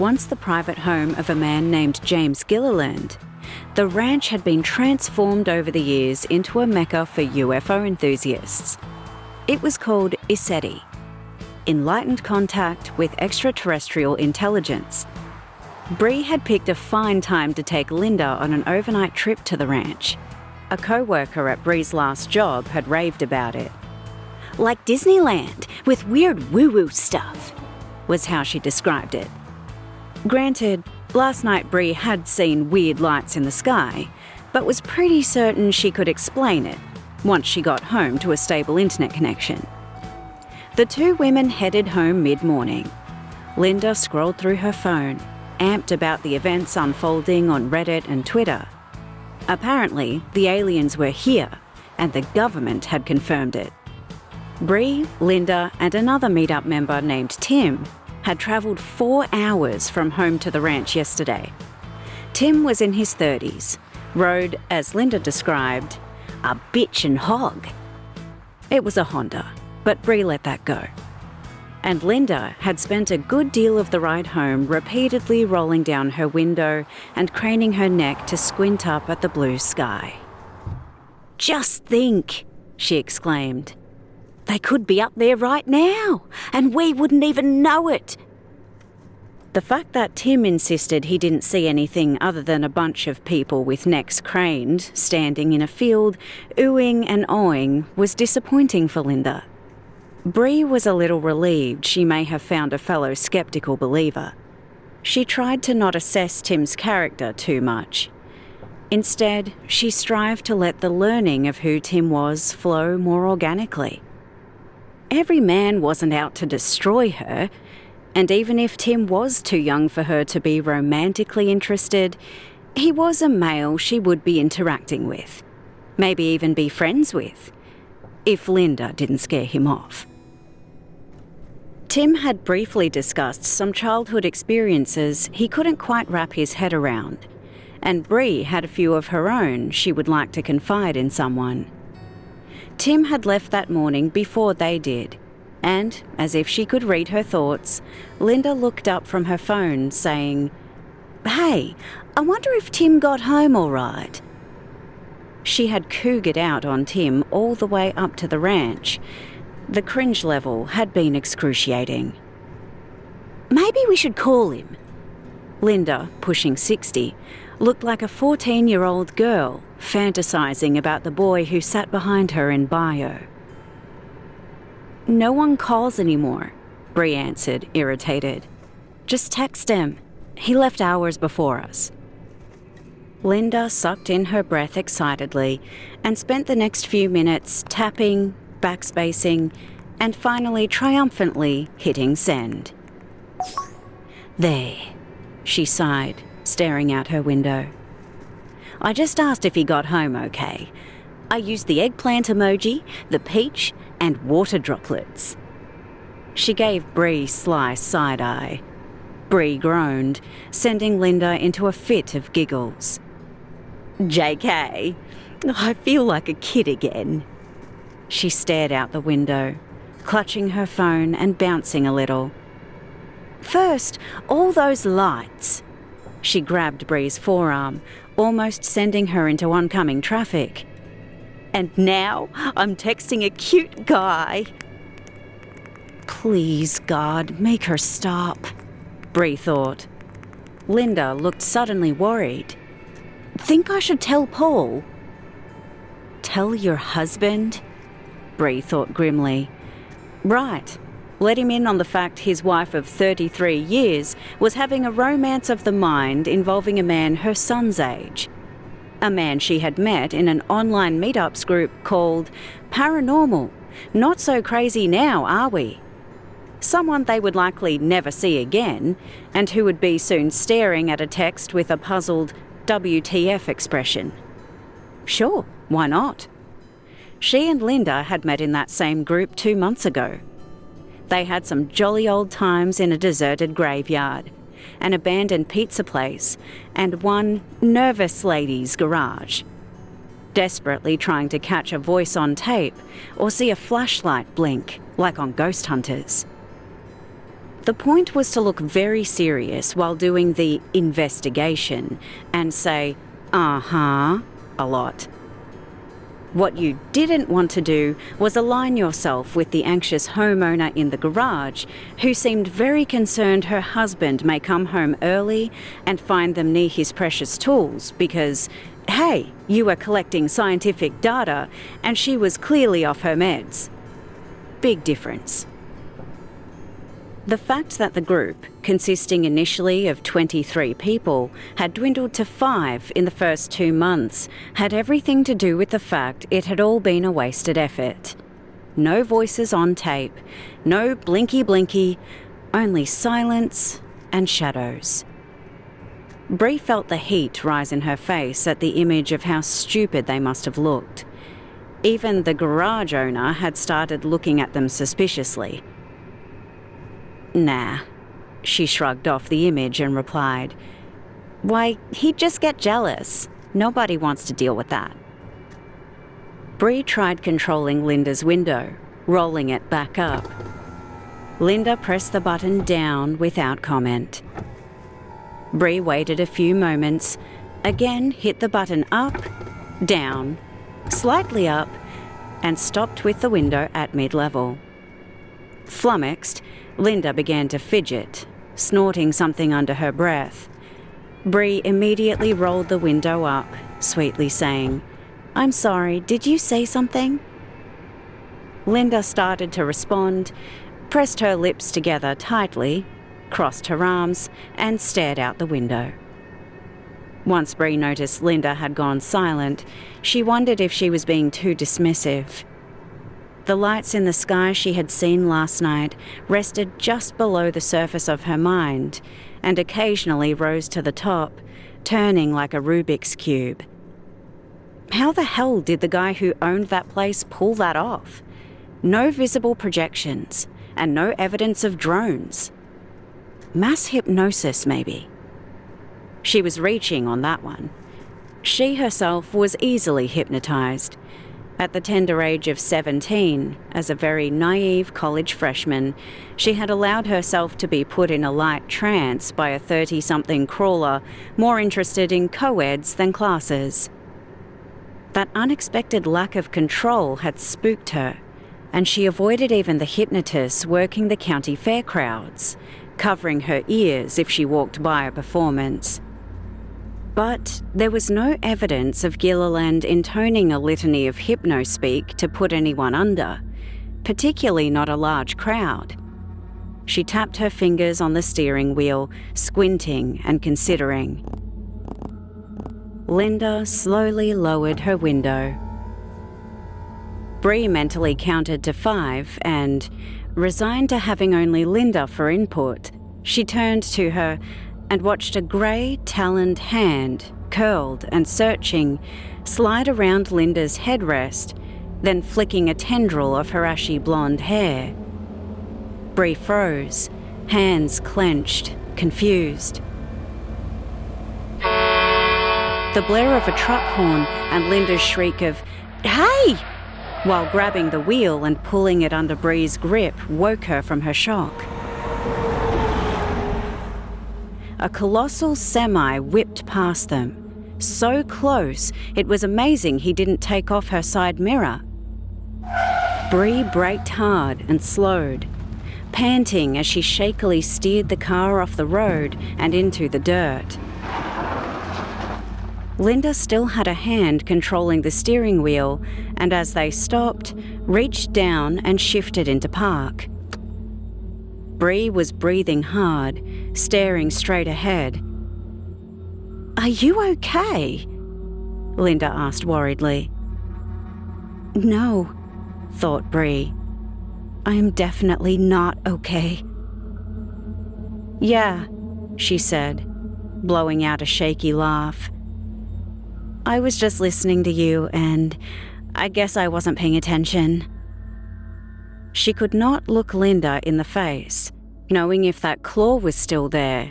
Once the private home of a man named James Gilliland, the ranch had been transformed over the years into a mecca for UFO enthusiasts. It was called ISETI, Enlightened Contact with Extraterrestrial Intelligence. Bree had picked a fine time to take Linda on an overnight trip to the ranch. A co-worker at Bree's last job had raved about it. Like Disneyland, with weird woo-woo stuff, was how she described it. Granted, last night Bree had seen weird lights in the sky, but was pretty certain she could explain it once she got home to a stable internet connection. The two women headed home mid-morning. Linda scrolled through her phone, amped about the events unfolding on Reddit and Twitter. Apparently, the aliens were here, and the government had confirmed it. Bree, Linda, and another meetup member named Tim had travelled 4 hours from home to the ranch yesterday. Tim was in his 30s, rode, as Linda described, a bitchin' hog. It was a Honda, but Bree let that go. And Linda had spent a good deal of the ride home repeatedly rolling down her window and craning her neck to squint up at the blue sky. "Just think," she exclaimed. "They could be up there right now, and we wouldn't even know it." The fact that Tim insisted he didn't see anything other than a bunch of people with necks craned, standing in a field, oohing and awing, was disappointing for Linda. Bree was a little relieved she may have found a fellow skeptical believer. She tried to not assess Tim's character too much. Instead, she strived to let the learning of who Tim was flow more organically. Every man wasn't out to destroy her, and even if Tim was too young for her to be romantically interested, he was a male she would be interacting with, maybe even be friends with, if Linda didn't scare him off. Tim had briefly discussed some childhood experiences he couldn't quite wrap his head around, and Bree had a few of her own she would like to confide in someone. Tim had left that morning before they did, and, as if she could read her thoughts, Linda looked up from her phone, saying, "Hey, I wonder if Tim got home all right." She had cougared out on Tim all the way up to the ranch. The cringe level had been excruciating. "Maybe we should call him." Linda, pushing 60, looked like a 14-year-old girl fantasizing about the boy who sat behind her in bio. "No one calls anymore," Bree answered, irritated. "Just text him. He left hours before us." Linda sucked in her breath excitedly and spent the next few minutes tapping, backspacing, and finally triumphantly hitting send. "There," she sighed, staring out her window. "I just asked if he got home okay. I used the eggplant emoji, the peach, and water droplets." She gave Bree sly side-eye. Bree groaned, sending Linda into a fit of giggles. "JK, I feel like a kid again." She stared out the window, clutching her phone and bouncing a little. "First, all those lights." She grabbed Bree's forearm, almost sending her into oncoming traffic. "And now I'm texting a cute guy." Please, God, make her stop, Bree thought. Linda looked suddenly worried. "Think I should tell Paul?" "Tell your husband?" Bree thought grimly. Right. Let him in on the fact his wife of 33 years was having a romance of the mind involving a man her son's age. A man she had met in an online meetups group called Paranormal. Not so crazy now, are we? Someone they would likely never see again, and who would be soon staring at a text with a puzzled WTF expression. Sure, why not? She and Linda had met in that same group 2 months ago. They had some jolly old times in a deserted graveyard, an abandoned pizza place, and one nervous lady's garage. Desperately trying to catch a voice on tape or see a flashlight blink, like on Ghost Hunters. The point was to look very serious while doing the investigation and say, "uh-huh," a lot. What you didn't want to do was align yourself with the anxious homeowner in the garage who seemed very concerned her husband may come home early and find them near his precious tools because, hey, you were collecting scientific data and she was clearly off her meds. Big difference. The fact that the group, consisting initially of 23 people, had dwindled to 5 in the first 2 months had everything to do with the fact it had all been a wasted effort. No voices on tape, no blinky-blinky, only silence and shadows. Bree felt the heat rise in her face at the image of how stupid they must have looked. Even the garage owner had started looking at them suspiciously. "Nah," she shrugged off the image and replied, "Why, he'd just get jealous. Nobody wants to deal with that." Bree tried controlling Linda's window, rolling it back up. Linda pressed the button down without comment. Bree waited a few moments, again hit the button up, down, slightly up, and stopped with the window at mid-level. Flummoxed, Linda began to fidget, snorting something under her breath. Bree immediately rolled the window up, sweetly saying, "I'm sorry, did you say something?" Linda started to respond, pressed her lips together tightly, crossed her arms, and stared out the window. Once Bree noticed Linda had gone silent, she wondered if she was being too dismissive. The lights in the sky she had seen last night rested just below the surface of her mind and occasionally rose to the top, turning like a Rubik's Cube. How the hell did the guy who owned that place pull that off? No visible projections and no evidence of drones. Mass hypnosis, maybe. She was reaching on that one. She herself was easily hypnotized. At the tender age of 17, as a very naive college freshman, she had allowed herself to be put in a light trance by a 30-something crawler more interested in co-eds than classes. That unexpected lack of control had spooked her, and she avoided even the hypnotists working the county fair crowds, covering her ears if she walked by a performance. But there was no evidence of Gilliland intoning a litany of hypno-speak to put anyone under, particularly not a large crowd. She tapped her fingers on the steering wheel, squinting and considering. Linda slowly lowered her window. Bree mentally counted to 5 and, resigned to having only Linda for input, she turned to her and watched a grey, taloned hand, curled and searching, slide around Linda's headrest, then flicking a tendril of her ashy blonde hair. Bree froze, hands clenched, confused. The blare of a truck horn and Linda's shriek of, "Hey!" while grabbing the wheel and pulling it under Bree's grip woke her from her shock. A colossal semi whipped past them, so close it was amazing he didn't take off her side mirror. Bree braked hard and slowed, panting as she shakily steered the car off the road and into the dirt. Linda still had a hand controlling the steering wheel, and as they stopped, reached down and shifted into park. Bree was breathing hard, staring straight ahead. "Are you okay?" Linda asked worriedly. "No," thought Bree. "I am definitely not okay." "Yeah," she said, blowing out a shaky laugh. "I was just listening to you and I guess I wasn't paying attention." She could not look Linda in the face, knowing if that claw was still there,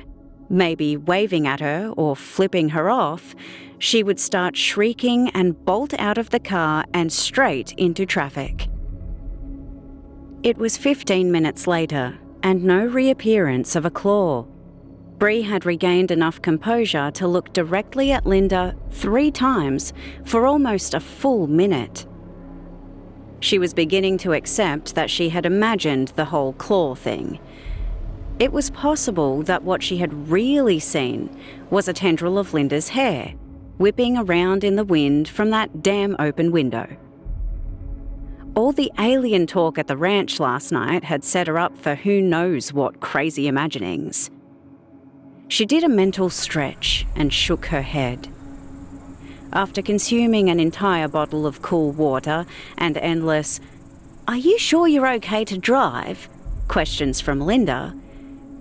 maybe waving at her or flipping her off, she would start shrieking and bolt out of the car and straight into traffic. It was 15 minutes later, and no reappearance of a claw. Bree had regained enough composure to look directly at Linda 3 times for almost a full minute. She was beginning to accept that she had imagined the whole claw thing. It was possible that what she had really seen was a tendril of Linda's hair, whipping around in the wind from that damn open window. All the alien talk at the ranch last night had set her up for who knows what crazy imaginings. She did a mental stretch and shook her head. After consuming an entire bottle of cool water and endless, "Are you sure you're okay to drive?" questions from Linda,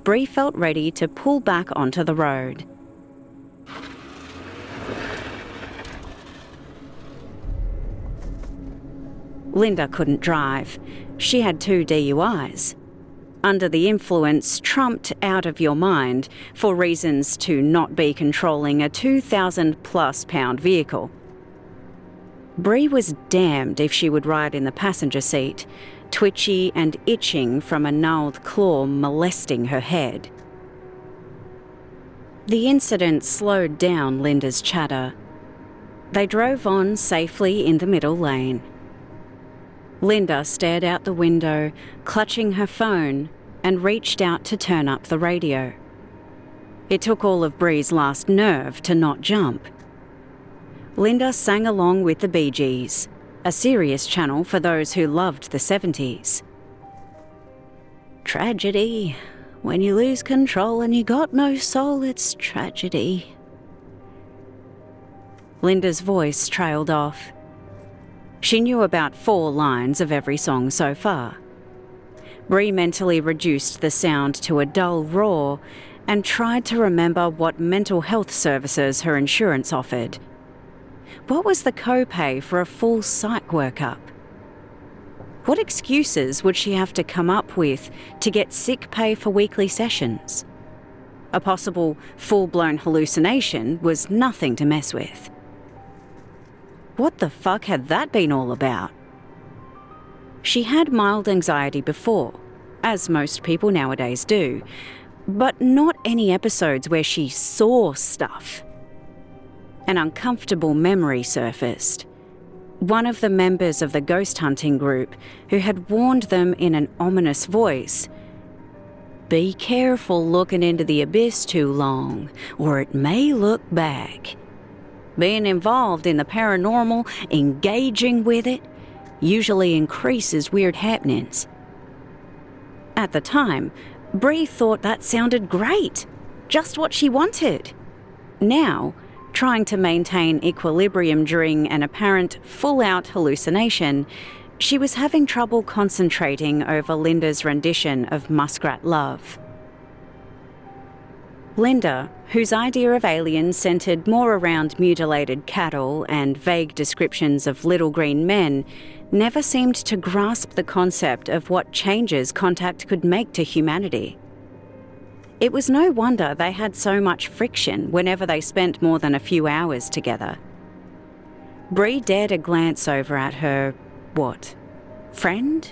Bree felt ready to pull back onto the road. Linda couldn't drive. She had 2 DUIs. Under the influence trumped out of your mind for reasons to not be controlling a 2,000+ pound vehicle. Bree was damned if she would ride in the passenger seat, twitchy and itching from a gnarled claw molesting her head. The incident slowed down Linda's chatter. They drove on safely in the middle lane. Linda stared out the window, clutching her phone, and reached out to turn up the radio. It took all of Bree's last nerve to not jump. Linda sang along with the Bee Gees, a serious channel for those who loved the 70s. Tragedy. When you lose control and you got no soul, it's tragedy. Linda's voice trailed off. She knew about 4 lines of every song so far. Bree mentally reduced the sound to a dull roar and tried to remember what mental health services her insurance offered. What was the co-pay for a full psych workup? What excuses would she have to come up with to get sick pay for weekly sessions? A possible full-blown hallucination was nothing to mess with. What the fuck had that been all about? She had mild anxiety before, as most people nowadays do, but not any episodes where she saw stuff. An uncomfortable memory surfaced. One of the members of the ghost hunting group who had warned them in an ominous voice, "Be careful looking into the abyss too long, or it may look back. Being involved in the paranormal, engaging with it, usually increases weird happenings." At the time, Bree thought that sounded great, just what she wanted. Now, trying to maintain equilibrium during an apparent full-out hallucination, she was having trouble concentrating over Linda's rendition of Muskrat Love. Linda, whose idea of aliens centered more around mutilated cattle and vague descriptions of little green men, never seemed to grasp the concept of what changes contact could make to humanity. It was no wonder they had so much friction whenever they spent more than a few hours together. Bree dared a glance over at her, friend?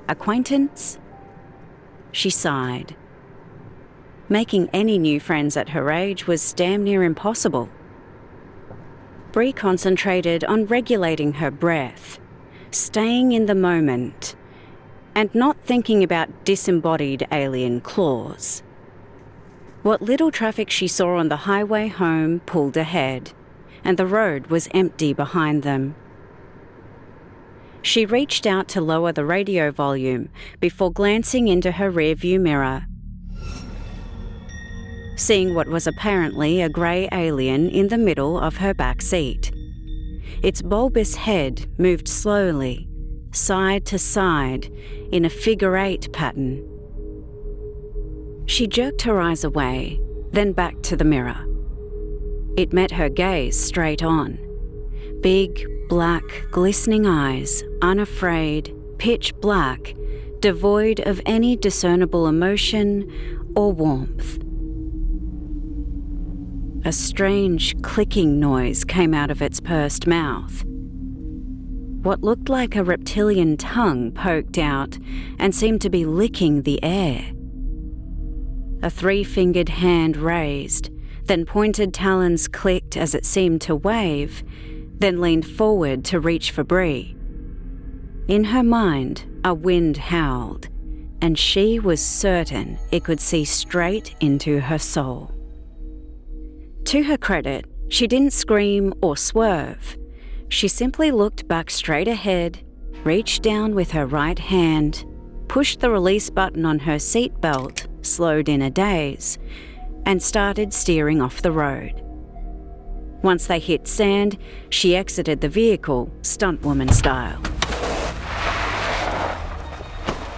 Acquaintance? She sighed. Making any new friends at her age was damn near impossible. Bree concentrated on regulating her breath, staying in the moment, and not thinking about disembodied alien claws. What little traffic she saw on the highway home pulled ahead, and the road was empty behind them. She reached out to lower the radio volume before glancing into her rearview mirror. Seeing what was apparently a grey alien in the middle of her back seat. Its bulbous head moved slowly, side to side, in a figure-8 pattern. She jerked her eyes away, then back to the mirror. It met her gaze straight on. Big, black, glistening eyes, unafraid, pitch black, devoid of any discernible emotion or warmth. A strange clicking noise came out of its pursed mouth. What looked like a reptilian tongue poked out and seemed to be licking the air. A 3-fingered hand raised, then pointed talons clicked as it seemed to wave, then leaned forward to reach for Bree. In her mind, a wind howled, and she was certain it could see straight into her soul. To her credit, she didn't scream or swerve. She simply looked back straight ahead, reached down with her right hand, pushed the release button on her seatbelt, slowed in a daze, and started steering off the road. Once they hit sand, she exited the vehicle, stuntwoman style.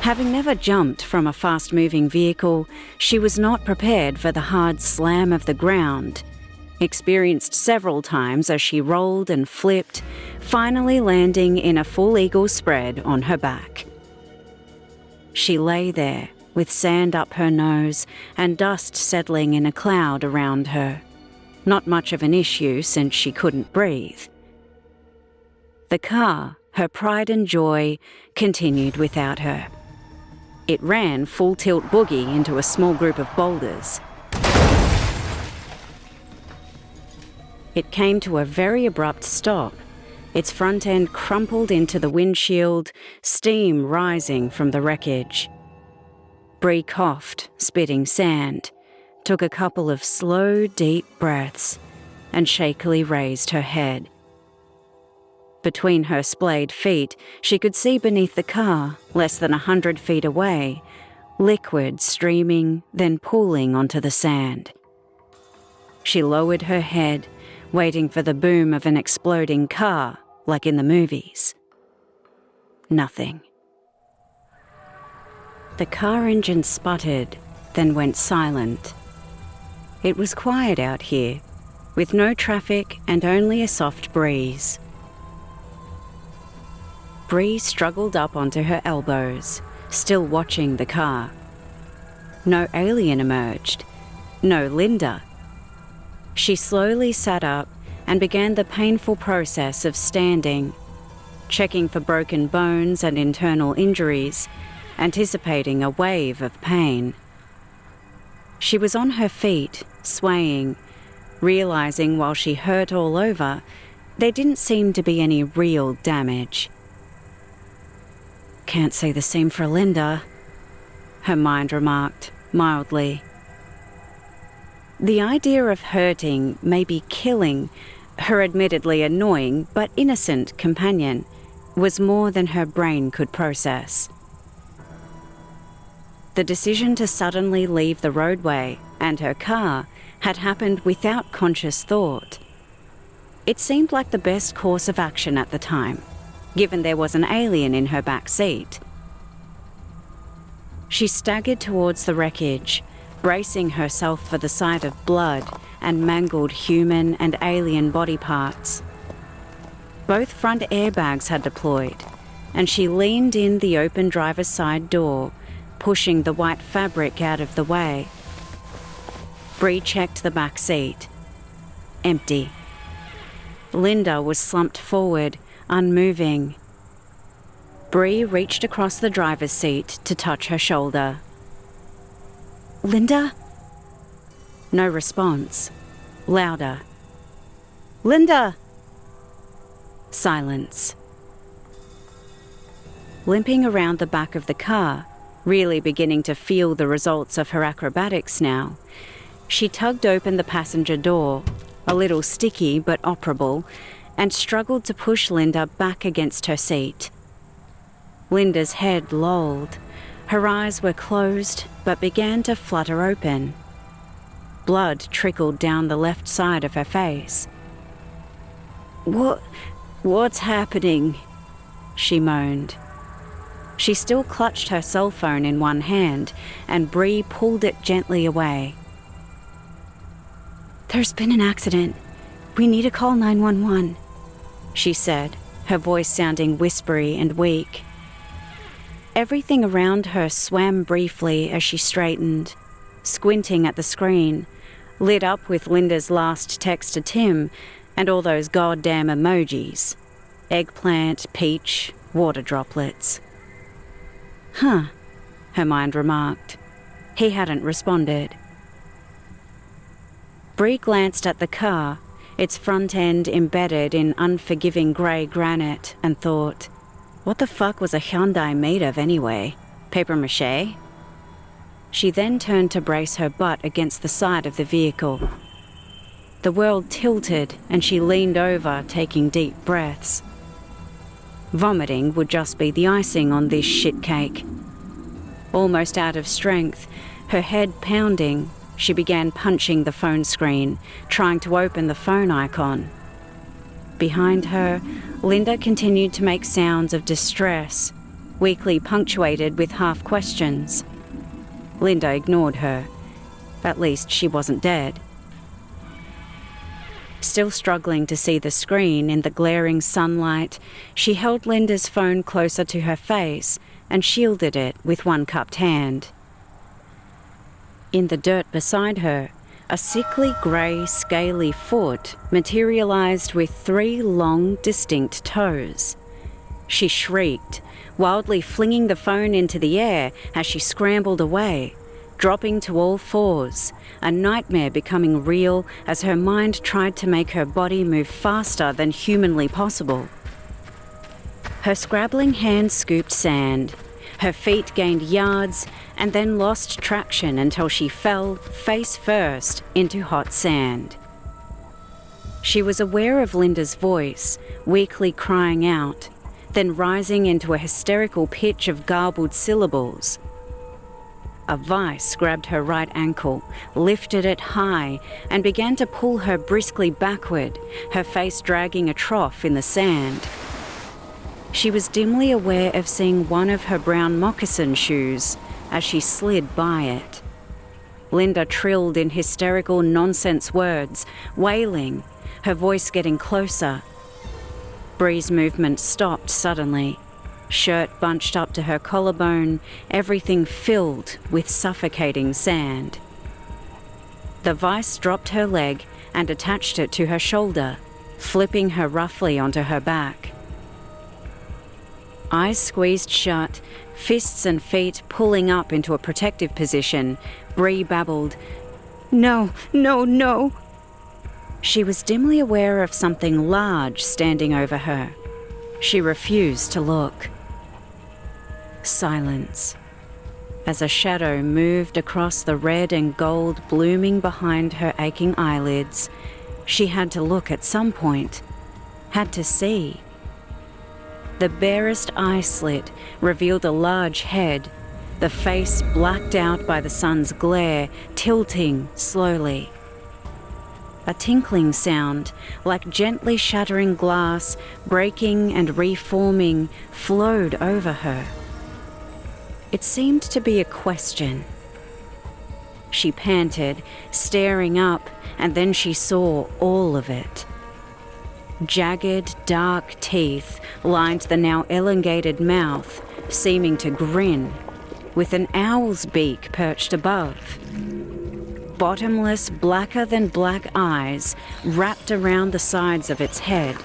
Having never jumped from a fast-moving vehicle, she was not prepared for the hard slam of the ground, experienced several times as she rolled and flipped, finally landing in a full eagle spread on her back. She lay there, with sand up her nose and dust settling in a cloud around her. Not much of an issue since she couldn't breathe. The car, her pride and joy, continued without her. It ran full tilt boogie into a small group of boulders. It came to a very abrupt stop. Its front end crumpled into the windshield, steam rising from the wreckage. Bree coughed, spitting sand, took a couple of slow, deep breaths, and shakily raised her head. Between her splayed feet, she could see beneath the car, less than 100 feet away, liquid streaming, then pooling onto the sand. She lowered her head, waiting for the boom of an exploding car, like in the movies. Nothing. The car engine sputtered, then went silent. It was quiet out here, with no traffic and only a soft breeze. Bree struggled up onto her elbows, still watching the car. No alien emerged. No Linda. She slowly sat up and began the painful process of standing, checking for broken bones and internal injuries, anticipating a wave of pain. She was on her feet, swaying, realizing while she hurt all over, there didn't seem to be any real damage. "Can't say the same for Linda," her mind remarked, mildly. The idea of hurting, maybe killing, her admittedly annoying but innocent companion was more than her brain could process. The decision to suddenly leave the roadway and her car had happened without conscious thought. It seemed like the best course of action at the time, given there was an alien in her back seat. She staggered towards the wreckage, bracing herself for the sight of blood and mangled human and alien body parts. Both front airbags had deployed, and she leaned in the open driver's side door, pushing the white fabric out of the way. Bree checked the back seat. Empty. Linda was slumped forward, unmoving. Bree reached across the driver's seat to touch her shoulder. "Linda?" No response. Louder. "Linda!" Silence. Limping around the back of the car, really beginning to feel the results of her acrobatics now, she tugged open the passenger door, a little sticky but operable, and struggled to push Linda back against her seat. Linda's head lolled. Her eyes were closed, but began to flutter open. Blood trickled down the left side of her face. What's happening?" she moaned. She still clutched her cell phone in one hand, and Bree pulled it gently away. "There's been an accident. We need to call 911, she said, her voice sounding whispery and weak. Everything around her swam briefly as she straightened, squinting at the screen, lit up with Linda's last text to Tim and all those goddamn emojis. Eggplant, peach, water droplets. "Huh," her mind remarked. He hadn't responded. Bree glanced at the car, its front end embedded in unforgiving grey granite, and thought, what the fuck was a Hyundai made of anyway? Paper mache? She then turned to brace her butt against the side of the vehicle. The world tilted and she leaned over, taking deep breaths. Vomiting would just be the icing on this shit cake. Almost out of strength, her head pounding, she began punching the phone screen, trying to open the phone icon. Behind her, Linda continued to make sounds of distress, weakly punctuated with half questions. Linda ignored her. At least she wasn't dead. Still struggling to see the screen in the glaring sunlight, she held Linda's phone closer to her face and shielded it with one cupped hand. In the dirt beside her, a sickly grey, scaly foot materialised with 3 long, distinct toes. She shrieked, wildly flinging the phone into the air as she scrambled away, dropping to all fours, a nightmare becoming real as her mind tried to make her body move faster than humanly possible. Her scrabbling hands scooped sand. Her feet gained yards and then lost traction until she fell face first into hot sand. She was aware of Linda's voice, weakly crying out, then rising into a hysterical pitch of garbled syllables. A vice grabbed her right ankle, lifted it high, and began to pull her briskly backward, her face dragging a trough in the sand. She was dimly aware of seeing one of her brown moccasin shoes as she slid by it. Linda trilled in hysterical nonsense words, wailing, her voice getting closer. Bree's movement stopped suddenly, shirt bunched up to her collarbone, everything filled with suffocating sand. The vice dropped her leg and attached it to her shoulder, flipping her roughly onto her back. Eyes squeezed shut, fists and feet pulling up into a protective position, Bree babbled, "No, no, no." She was dimly aware of something large standing over her. She refused to look. Silence. As a shadow moved across the red and gold blooming behind her aching eyelids, she had to look at some point, had to see. The barest eye slit revealed a large head, the face blacked out by the sun's glare, tilting slowly. A tinkling sound, like gently shattering glass, breaking and reforming, flowed over her. It seemed to be a question. She panted, staring up, and then she saw all of it. Jagged, dark teeth lined the now elongated mouth, seeming to grin, with an owl's beak perched above. Bottomless, blacker-than-black eyes wrapped around the sides of its head.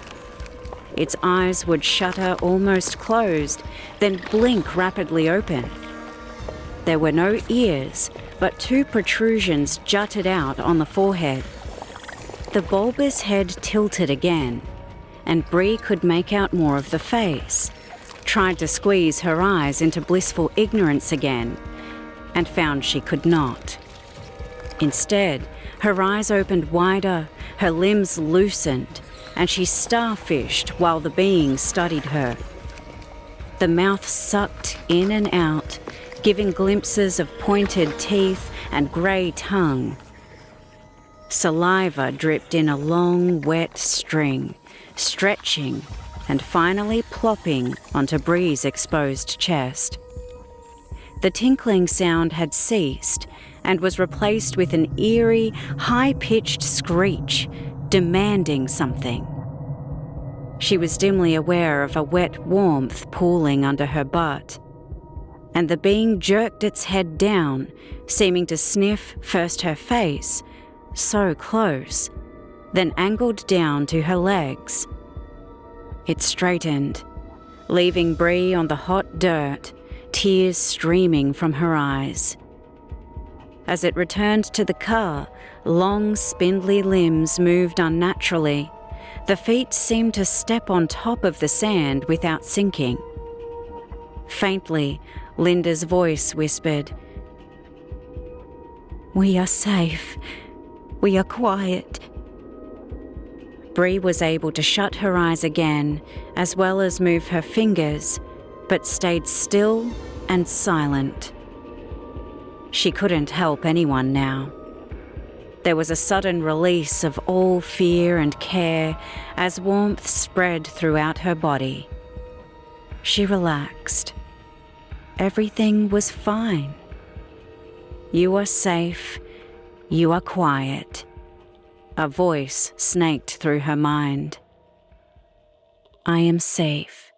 Its eyes would shutter almost closed, then blink rapidly open. There were no ears, but 2 protrusions jutted out on the forehead. The bulbous head tilted again, and Bree could make out more of the face, tried to squeeze her eyes into blissful ignorance again, and found she could not. Instead, her eyes opened wider, her limbs loosened, and she starfished while the being studied her. The mouth sucked in and out, giving glimpses of pointed teeth and grey tongue. Saliva dripped in a long, wet string, stretching and finally plopping onto Bree's exposed chest. The tinkling sound had ceased and was replaced with an eerie, high-pitched screech, demanding something. She was dimly aware of a wet warmth pooling under her butt, and the being jerked its head down, seeming to sniff first her face, so close, then angled down to her legs. It straightened, leaving Bree on the hot dirt, tears streaming from her eyes. As it returned to the car, long, spindly limbs moved unnaturally. The feet seemed to step on top of the sand without sinking. Faintly, Linda's voice whispered, "We are safe. We are quiet." Bree was able to shut her eyes again, as well as move her fingers, but stayed still and silent. She couldn't help anyone now. There was a sudden release of all fear and care as warmth spread throughout her body. She relaxed. Everything was fine. You are safe. You are quiet. A voice snaked through her mind. I am safe.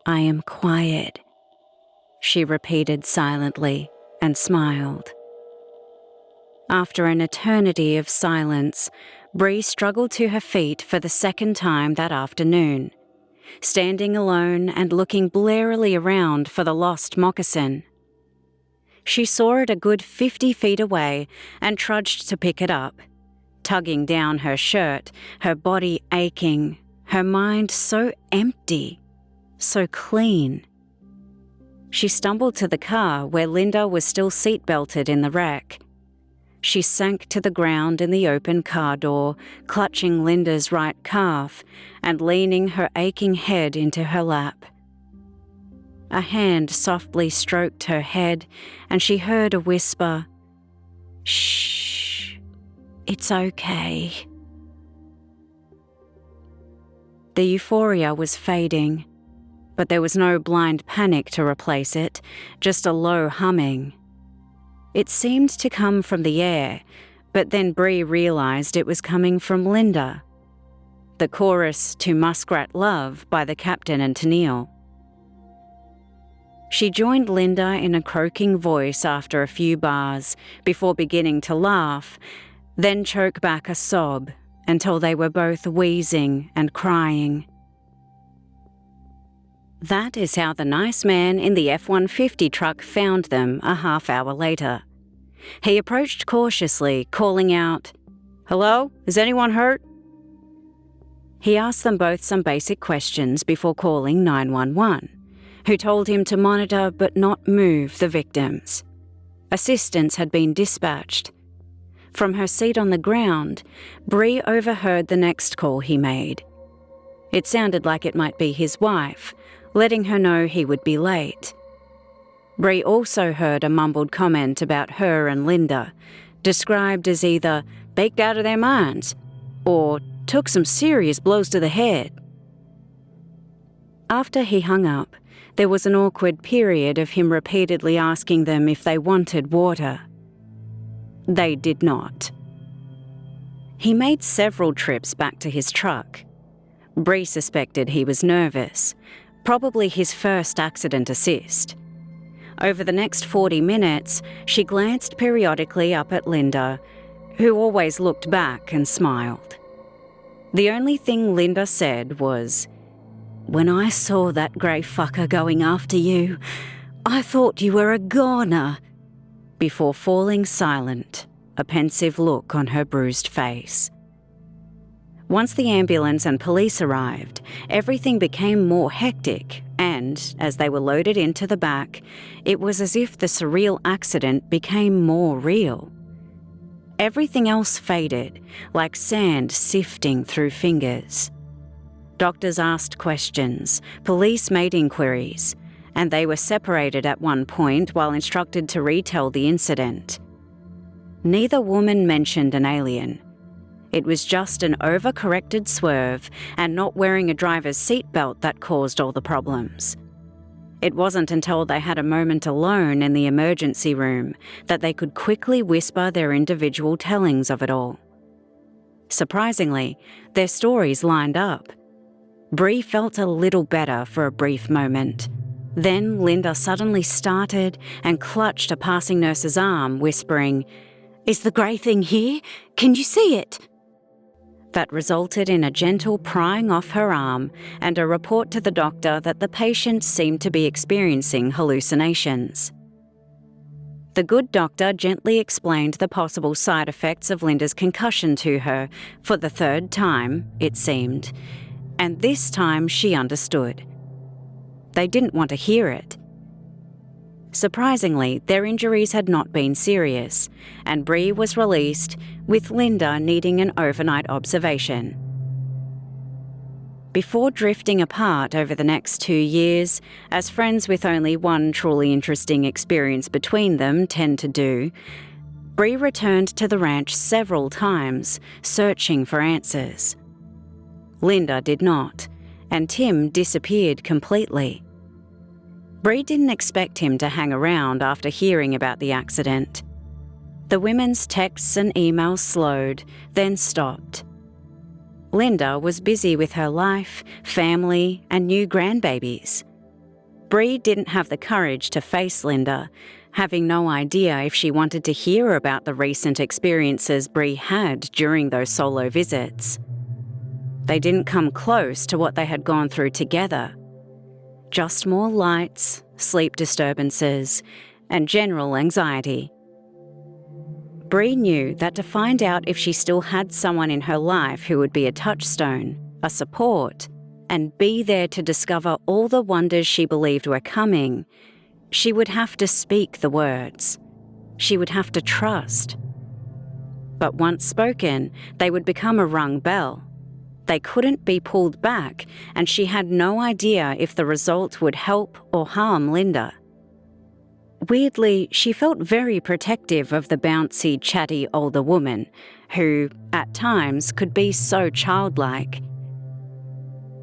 I am quiet, she repeated silently and smiled. After an eternity of silence, Bree struggled to her feet for the second time that afternoon, standing alone and looking blearily around for the lost moccasin. She saw it a good 50 feet away and trudged to pick it up, tugging down her shirt, her body aching, her mind so empty, so clean. She stumbled to the car where Linda was still seatbelted in the wreck. She sank to the ground in the open car door, clutching Linda's right calf and leaning her aching head into her lap. A hand softly stroked her head and she heard a whisper, "Shh, it's okay." The euphoria was fading, but there was no blind panic to replace it, just a low humming. It seemed to come from the air, but then Bree realised it was coming from Linda. The chorus to Muskrat Love by the Captain and Tennille. She joined Linda in a croaking voice after a few bars, before beginning to laugh, then choke back a sob until they were both wheezing and crying. That is how the nice man in the F-150 truck found them a half hour later. He approached cautiously, calling out, "Hello? Is anyone hurt?" He asked them both some basic questions before calling 911, who told him to monitor but not move the victims. Assistance had been dispatched. From her seat on the ground, Bree overheard the next call he made. It sounded like it might be his wife, letting her know he would be late. Bree also heard a mumbled comment about her and Linda, described as either baked out of their minds or took some serious blows to the head. After he hung up, there was an awkward period of him repeatedly asking them if they wanted water. They did not. He made several trips back to his truck. Bree suspected he was nervous, probably his first accident assist. Over the next 40 minutes, she glanced periodically up at Linda, who always looked back and smiled. The only thing Linda said was, "When I saw that grey fucker going after you, I thought you were a goner," before falling silent, a pensive look on her bruised face. Once the ambulance and police arrived, everything became more hectic and, as they were loaded into the back, it was as if the surreal accident became more real. Everything else faded, like sand sifting through fingers. Doctors asked questions, police made inquiries, and they were separated at one point while instructed to retell the incident. Neither woman mentioned an alien. It was just an overcorrected swerve and not wearing a driver's seatbelt that caused all the problems. It wasn't until they had a moment alone in the emergency room that they could quickly whisper their individual tellings of it all. Surprisingly, their stories lined up. Bree felt a little better for a brief moment. Then Linda suddenly started and clutched a passing nurse's arm, whispering, "Is the grey thing here? Can you see it?" That resulted in a gentle prying off her arm and a report to the doctor that the patient seemed to be experiencing hallucinations. The good doctor gently explained the possible side effects of Linda's concussion to her for the third time, it seemed, and this time she understood. They didn't want to hear it. Surprisingly, their injuries had not been serious, and Bree was released, with Linda needing an overnight observation. Before drifting apart over the next 2 years, as friends with only one truly interesting experience between them tend to do, Bree returned to the ranch several times, searching for answers. Linda did not, and Tim disappeared completely. Bree didn't expect him to hang around after hearing about the accident. The women's texts and emails slowed, then stopped. Linda was busy with her life, family, and new grandbabies. Bree didn't have the courage to face Linda, having no idea if she wanted to hear about the recent experiences Bree had during those solo visits. They didn't come close to what they had gone through together. Just more lights, sleep disturbances, and general anxiety. Bree knew that to find out if she still had someone in her life who would be a touchstone, a support, and be there to discover all the wonders she believed were coming, she would have to speak the words. She would have to trust. But once spoken, they would become a rung bell. They couldn't be pulled back, and she had no idea if the result would help or harm Linda. Weirdly, she felt very protective of the bouncy, chatty older woman, who, at times, could be so childlike.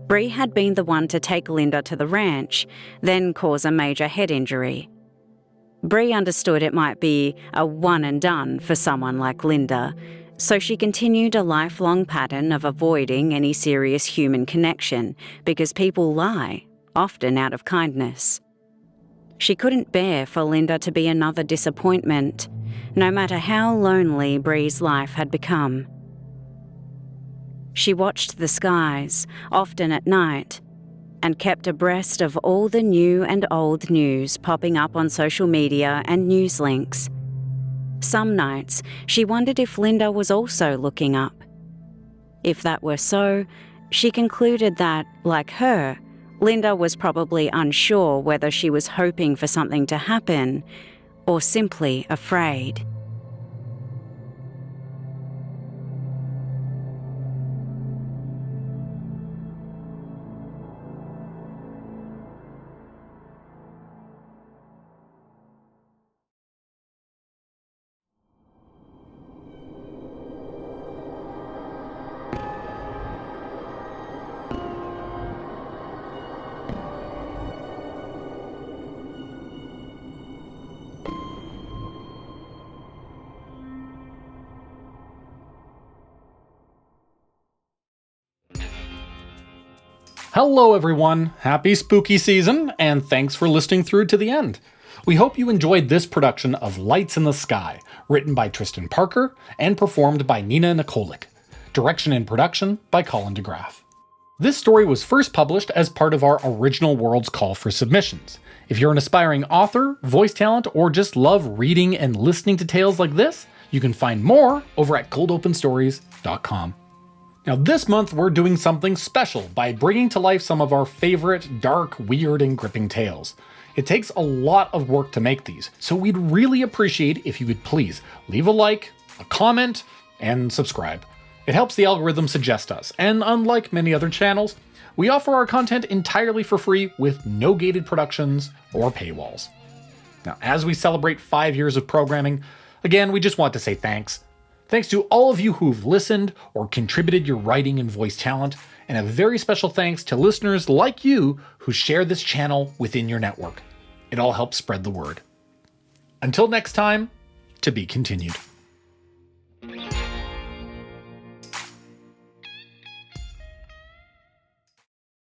Bree had been the one to take Linda to the ranch, then cause a major head injury. Bree understood it might be a one and done for someone like Linda, so she continued a lifelong pattern of avoiding any serious human connection because people lie, often out of kindness. She couldn't bear for Linda to be another disappointment, no matter how lonely Bree's life had become. She watched the skies, often at night, and kept abreast of all the new and old news popping up on social media and news links. Some nights, she wondered if Linda was also looking up. If that were so, she concluded that, like her, Linda was probably unsure whether she was hoping for something to happen or simply afraid. Hello everyone, happy spooky season, and thanks for listening through to the end. We hope you enjoyed this production of Lights in the Sky, written by Tristan Parker and performed by Nina Nikolic. Direction and production by Colin DeGraff. This story was first published as part of our Original Worlds call for submissions. If you're an aspiring author, voice talent, or just love reading and listening to tales like this, you can find more over at coldopenstories.com. Now this month we're doing something special by bringing to life some of our favorite dark, weird, and gripping tales. It takes a lot of work to make these, so we'd really appreciate if you could please leave a like, a comment, and subscribe. It helps the algorithm suggest us, and unlike many other channels, we offer our content entirely for free with no gated productions or paywalls. Now, as we celebrate 5 years of programming, again, we just want to say thanks. Thanks to all of you who've listened or contributed your writing and voice talent, and a very special thanks to listeners like you who share this channel within your network. It all helps spread the word. Until next time, to be continued.